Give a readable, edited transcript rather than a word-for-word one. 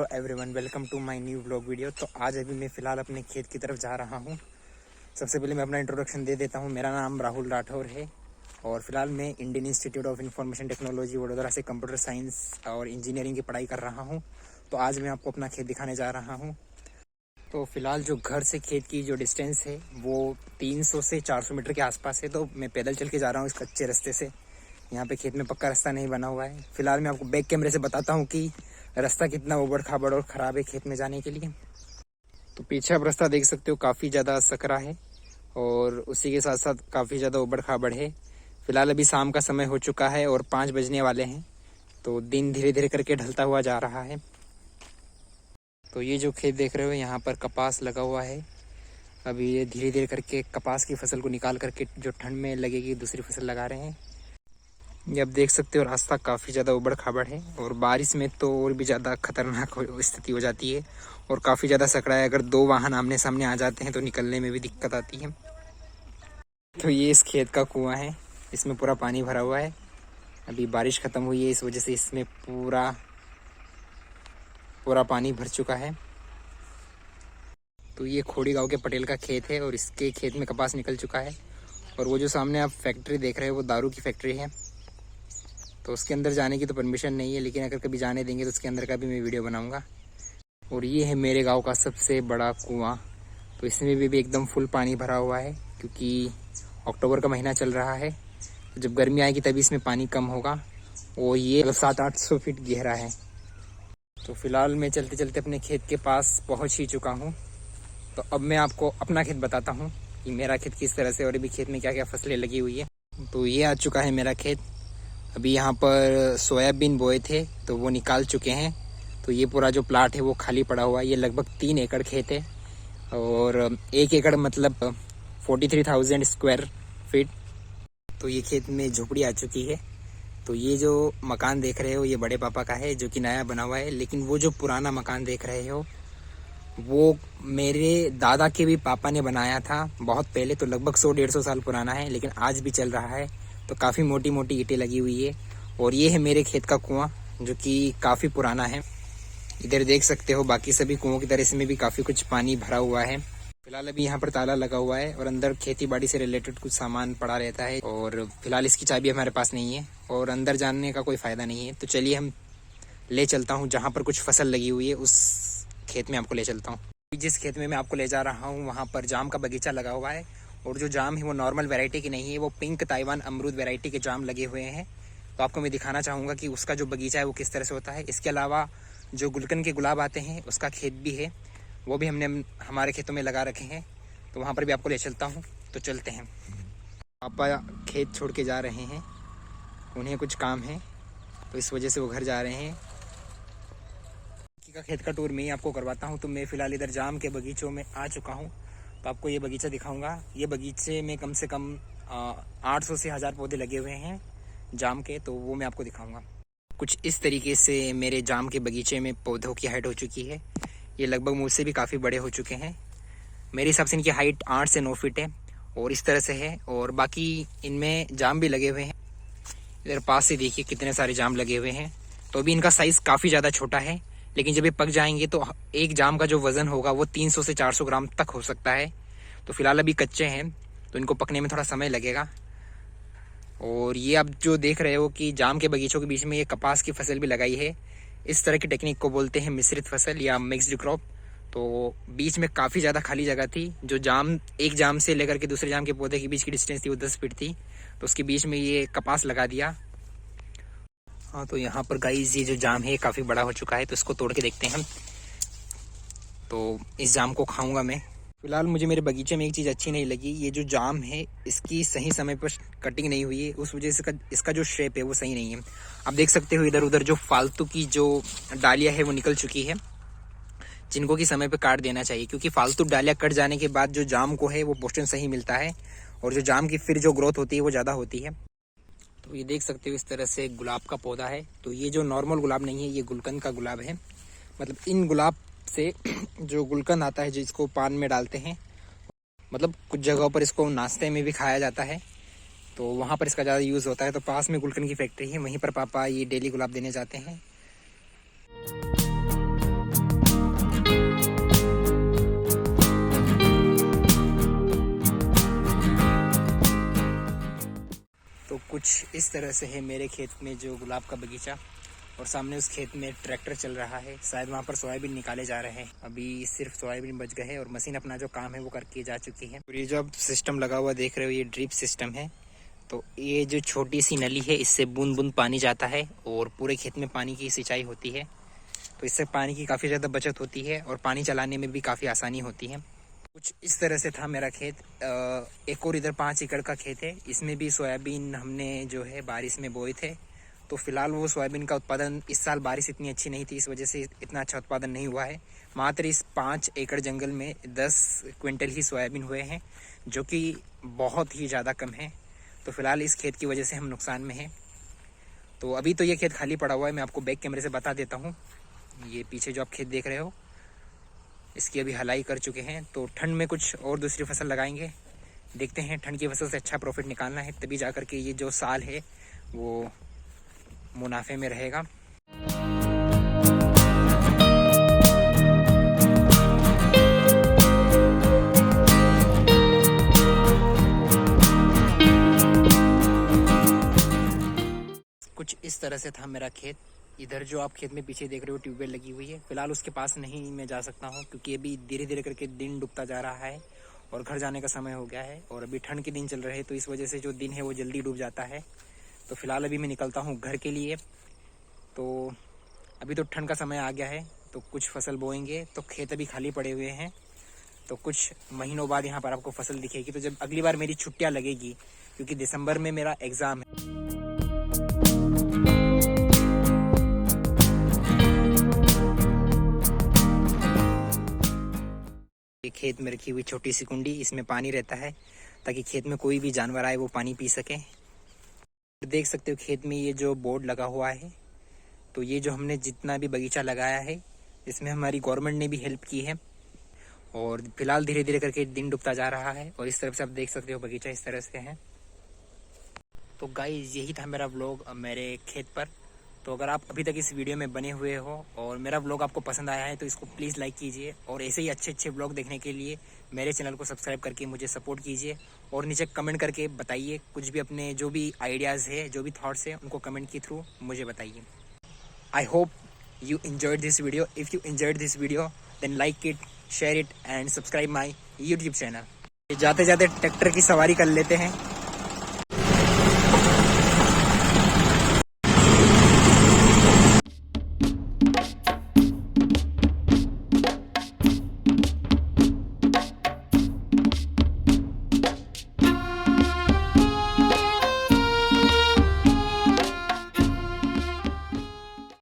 Hello everyone, welcome to my new vlog video. तो आज अभी मैं फ़िलहाल अपने खेत की तरफ जा रहा हूँ। सबसे पहले मैं अपना इंट्रोडक्शन दे देता हूँ। मेरा नाम राहुल राठौर है और फिलहाल मैं Indian institute of information technology Vadodara से कंप्यूटर साइंस और इंजीनियरिंग की पढ़ाई कर रहा हूँ। तो आज मैं आपको अपना खेत दिखाने जा रहा हूँ। तो फिलहाल जो घर से खेत की जो डिस्टेंस है वो 300 से 400 मीटर के आसपास है। तो मैं पैदल चल के जा रहा हूँ इस कच्चे रास्ते से। यहाँ पे खेत में पक्का रास्ता नहीं बना हुआ है। फिलहाल मैं आपको बैक कैमरे से बताता हूँ कि रास्ता कितना उबड़ खाबड़ और ख़राब है खेत में जाने के लिए। तो पीछे आप रास्ता देख सकते हो, काफ़ी ज़्यादा सकरा है और उसी के साथ साथ काफ़ी ज़्यादा उबड़ खाबड़ है। फिलहाल अभी शाम का समय हो चुका है और 5 बजने वाले हैं। तो दिन धीरे धीरे करके ढलता हुआ जा रहा है। तो ये जो खेत देख रहे हो, यहाँ पर कपास लगा हुआ है। अभी ये धीरे धीरे करके कपास की फसल को निकाल करके जो ठंड में लगेगी दूसरी फसल लगा रहे हैं। ये आप देख सकते हो, रास्ता काफ़ी ज़्यादा उबड़ खाबड़ है और बारिश में तो और भी ज़्यादा खतरनाक स्थिति हो जाती है और काफ़ी ज़्यादा सकड़ा है। अगर 2 वाहन आमने सामने आ जाते हैं तो निकलने में भी दिक्कत आती है। तो ये इस खेत का कुआं है, इसमें पूरा पानी भरा हुआ है। अभी बारिश ख़त्म हुई है, इस वजह से इसमें पूरा पानी भर चुका है। तो ये खोड़ी गांव के पटेल का खेत है और इसके खेत में कपास निकल चुका है। और वो जो सामने आप फैक्ट्री देख रहे हो वो दारू की फैक्ट्री है। तो उसके अंदर जाने की तो परमिशन नहीं है, लेकिन अगर कभी जाने देंगे तो उसके अंदर का भी मैं वीडियो बनाऊंगा। और ये है मेरे गांव का सबसे बड़ा कुआं। तो इसमें भी एकदम फुल पानी भरा हुआ है, क्योंकि अक्टूबर का महीना चल रहा है। तो जब गर्मी आएगी तभी इसमें पानी कम होगा। और ये 700-800 फीट गहरा है। तो फिलहाल मैं चलते चलते अपने खेत के पास पहुँच ही चुका हूँ। तो अब मैं आपको अपना खेत बताता हूँ कि मेरा खेत किस तरह से और अभी खेत में क्या क्या फसलें लगी हुई है। तो ये आ चुका है मेरा खेत। अभी यहाँ पर सोयाबीन बोए थे तो वो निकाल चुके हैं। तो ये पूरा जो प्लाट है वो खाली पड़ा हुआ है। ये लगभग 3 एकड़ खेत है और 1 एकड़ मतलब 43,000 स्क्वायर फीट। तो ये खेत में झोपड़ी आ चुकी है। तो ये जो मकान देख रहे हो ये बड़े पापा का है, जो कि नया बना हुआ है। लेकिन वो जो पुराना मकान देख रहे हो वो मेरे दादा के भी पापा ने बनाया था बहुत पहले। तो लगभग 100-150 साल पुराना है, लेकिन आज भी चल रहा है। तो काफ़ी मोटी मोटी ईंटें लगी हुई है। और ये है मेरे खेत का कुआं, जो कि काफ़ी पुराना है। इधर देख सकते हो, बाकी सभी कुओं की तरह इसमें भी काफ़ी कुछ पानी भरा हुआ है। फिलहाल अभी यहाँ पर ताला लगा हुआ है और अंदर खेती बाड़ी से रिलेटेड कुछ सामान पड़ा रहता है। और फिलहाल इसकी चाबी हमारे पास नहीं है और अंदर जानने का कोई फ़ायदा नहीं है। तो चलिए हम ले चलता हूँ जहाँ पर कुछ फसल लगी हुई है, उस खेत में आपको ले चलता हूँ। जिस खेत में मैं आपको ले जा रहा हूँ वहाँ पर जाम का बगीचा लगा हुआ है। और जो जाम है वो नॉर्मल वैरायटी की नहीं है, वो पिंक ताइवान अमरूद वैरायटी के जाम लगे हुए हैं। तो आपको मैं दिखाना चाहूँगा कि उसका जो बगीचा है वो किस तरह से होता है। इसके अलावा जो गुलकंद के गुलाब आते हैं उसका खेत भी है, वो भी हमने हमारे खेतों में लगा रखे हैं। तो वहाँ पर भी आपको ले चलता हूँ। तो चलते हैं। पापा खेत छोड़ के जा रहे हैं, उन्हें कुछ काम है तो इस वजह से वो घर जा रहे हैं। का खेत का टूर मैं ही आपको करवाता हूँ। तो मैं फ़िलहाल इधर जाम के बगीचों में आ चुका हूँ। तो आपको ये बगीचा दिखाऊंगा। ये बगीचे में कम से कम 800 से 1000 पौधे लगे हुए हैं जाम के। तो वो मैं आपको दिखाऊंगा। कुछ इस तरीके से मेरे जाम के बगीचे में पौधों की हाइट हो चुकी है। ये लगभग मुझसे भी काफ़ी बड़े हो चुके हैं। मेरे हिसाब से इनकी हाइट 8 से 9 फीट है और इस तरह से है। और बाकी इनमें जाम भी लगे हुए हैं। इधर पास से देखिए कितने सारे जाम लगे हुए हैं। तो अभी इनका साइज़ काफ़ी ज़्यादा छोटा है, लेकिन जब ये पक जाएंगे तो एक जाम का जो वज़न होगा वो 300 से 400 ग्राम तक हो सकता है। तो फिलहाल अभी कच्चे हैं तो इनको पकने में थोड़ा समय लगेगा। और ये आप जो देख रहे हो कि जाम के बगीचों के बीच में ये कपास की फसल भी लगाई है। इस तरह की टेक्निक को बोलते हैं मिश्रित फसल या मिक्स्ड क्रॉप। तो बीच में काफ़ी ज़्यादा खाली जगह थी। जो जाम, एक जाम से लेकर के दूसरे जाम के पौधे के बीच की डिस्टेंस थी वो 10 फीट थी। तो उसके बीच में ये कपास लगा दिया। हाँ, तो यहाँ पर गाइस ये जो जाम है काफ़ी बड़ा हो चुका है। तो इसको तोड़ के देखते हैं हम। तो इस जाम को खाऊंगा मैं। फिलहाल मुझे मेरे बगीचे में एक चीज़ अच्छी नहीं लगी। ये जो जाम है इसकी सही समय पर कटिंग नहीं हुई है, उस वजह से इसका जो शेप है वो सही नहीं है। आप देख सकते हो इधर उधर जो फालतू की जो डालियाँ है वो निकल चुकी है, जिनको कि समय पे काट देना चाहिए। क्योंकि फालतू डालियाँ कट जाने के बाद जो जाम को है वो पोषण सही मिलता है और जो जाम की फिर जो ग्रोथ होती है वो ज़्यादा होती है। तो ये देख सकते हो इस तरह से गुलाब का पौधा है। तो ये जो नॉर्मल गुलाब नहीं है, ये गुलकंद का गुलाब है। मतलब इन गुलाब से जो गुलकंद आता है जिसको पान में डालते हैं, मतलब कुछ जगहों पर इसको नाश्ते में भी खाया जाता है, तो वहाँ पर इसका ज़्यादा यूज़ होता है। तो पास में गुलकंद की फैक्ट्री है, वहीं पर पापा ये डेली गुलाब देने जाते हैं। तो कुछ इस तरह से है मेरे खेत में जो गुलाब का बगीचा, और सामने उस खेत में ट्रैक्टर चल रहा है, शायद वहाँ पर सोयाबीन निकाले जा रहे हैं। अभी सिर्फ सोयाबीन बच गए हैं और मशीन अपना जो काम है वो करके जा चुकी है। और ये जो आप सिस्टम लगा हुआ देख रहे हो, ये ड्रिप सिस्टम है। तो ये जो छोटी सी नली है, इससे बूंद बूंद पानी जाता है और पूरे खेत में पानी की सिंचाई होती है। तो इससे पानी की काफ़ी ज़्यादा बचत होती है और पानी चलाने में भी काफ़ी आसानी होती है। कुछ इस तरह से था मेरा खेत। एक और इधर 5 एकड़ का खेत है, इसमें भी सोयाबीन हमने जो है बारिश में बोए थे। तो फिलहाल वो सोयाबीन का उत्पादन इस साल बारिश इतनी अच्छी नहीं थी, इस वजह से इतना अच्छा उत्पादन नहीं हुआ है। मात्र इस 5 एकड़ जंगल में 10 क्विंटल ही सोयाबीन हुए हैं, जो कि बहुत ही ज़्यादा कम है। तो फिलहाल इस खेत की वजह से हम नुकसान में हैं। तो अभी तो ये खेत खाली पड़ा हुआ है, मैं आपको बैक कैमरे से बता देता हूँ। ये पीछे जो आप खेत देख रहे हो, इसकी अभी हलाई कर चुके हैं। तो ठंड में कुछ और दूसरी फसल लगाएंगे, देखते हैं। ठंड की फसल से अच्छा प्रॉफिट निकालना है, तभी जा कर के ये जो साल है वो मुनाफे में रहेगा। कुछ इस तरह से था मेरा खेत। इधर जो आप खेत में पीछे देख रहे हो, ट्यूबवेल लगी हुई है। फिलहाल उसके पास नहीं मैं जा सकता हूँ, क्योंकि अभी धीरे धीरे करके दिन डूबता जा रहा है और घर जाने का समय हो गया है। और अभी ठंड के दिन चल रहे हैं, तो इस वजह से जो दिन है वो जल्दी डूब जाता है। तो फिलहाल अभी मैं निकलता हूँ घर के लिए। तो अभी तो ठंड का समय आ गया है, तो कुछ फसल बोएंगे। तो खेत अभी खाली पड़े हुए हैं, तो कुछ महीनों बाद यहाँ पर आपको फसल दिखेगी। तो जब अगली बार मेरी छुट्टियाँ लगेगी, क्योंकि दिसंबर में मेरा एग्ज़ाम है। ये खेत में रखी हुई छोटी सी कुंडी, इसमें पानी रहता है ताकि खेत में कोई भी जानवर आए वो पानी पी सके। देख सकते हो खेत में ये जो बोर्ड लगा हुआ है, तो ये जो हमने जितना भी बगीचा लगाया है, इसमें हमारी गवर्नमेंट ने भी हेल्प की है। और फिलहाल धीरे धीरे करके दिन डूबता जा रहा है, और इस तरफ से आप देख सकते हो बगीचा इस तरह से है। तो गाइस, यही था मेरा व्लॉग मेरे खेत पर। तो अगर आप अभी तक इस वीडियो में बने हुए हो और मेरा व्लॉग आपको पसंद आया है, तो इसको प्लीज़ लाइक कीजिए। और ऐसे ही अच्छे अच्छे व्लॉग देखने के लिए मेरे चैनल को सब्सक्राइब करके मुझे सपोर्ट कीजिए। और नीचे कमेंट करके बताइए, कुछ भी अपने जो भी आइडियाज़ है, जो भी थॉट्स है, उनको कमेंट के थ्रू मुझे बताइए। I hope you enjoyed this video. If you enjoyed this video, then like it, share it and subscribe my YouTube channel. जाते जाते ट्रैक्टर की सवारी कर लेते हैं।